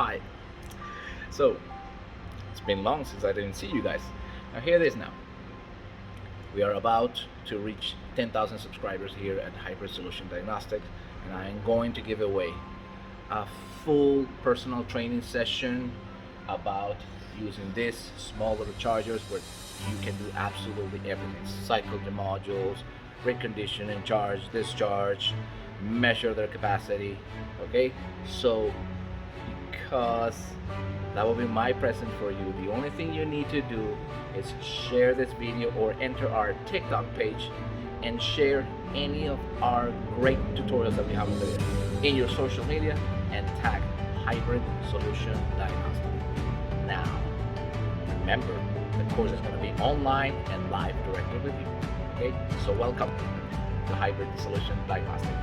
Hi. So, it's been long since I didn't see you guys. Now here it is now. We are about to reach 10,000 subscribers here at Hybrid Solution Diagnostics, and I am going to give away a full personal training session about using this small little chargers where you can do absolutely everything. Cycle the modules, recondition, charge, discharge, measure their capacity. Okay, so because that will be my present for you, the only thing you need to do is share this video or enter our TikTok page and share any of our great tutorials that we have over there in your social media and tag Hybrid Solution Diagnostic. Now, remember, the course is going to be online and live directly with you. Okay, so welcome to Hybrid Solution Diagnostic.